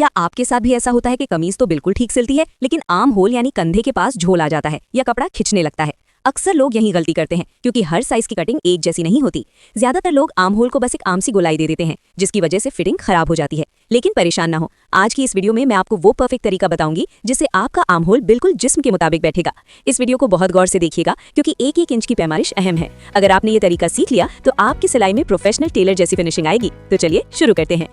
क्या आपके साथ भी ऐसा होता है कि कमीज तो बिल्कुल ठीक सिलती है लेकिन आर्म होल यानी कंधे के पास झोल आ जाता है या कपड़ा खिंचने लगता है? अक्सर लोग यही गलती करते हैं क्योंकि हर साइज की कटिंग एक जैसी नहीं होती। ज्यादातर लोग आर्म होल को बस एक आम सी गोलाई दे देते हैं जिसकी वजह से फिटिंग खराब हो जाती है। लेकिन परेशान ना हो, आज की इस वीडियो में मैं आपको वो परफेक्ट तरीका बताऊंगी जिससे आपका आर्म होल बिल्कुल जिस्म के मुताबिक बैठेगा। इस वीडियो को बहुत गौर से देखिएगा क्योंकि एक एक इंच की पैमाइश अहम है। अगर आपने ये तरीका सीख लिया तो आपकी सिलाई में प्रोफेशनल टेलर जैसी फिनिशिंग आएगी। तो चलिए शुरू करते हैं।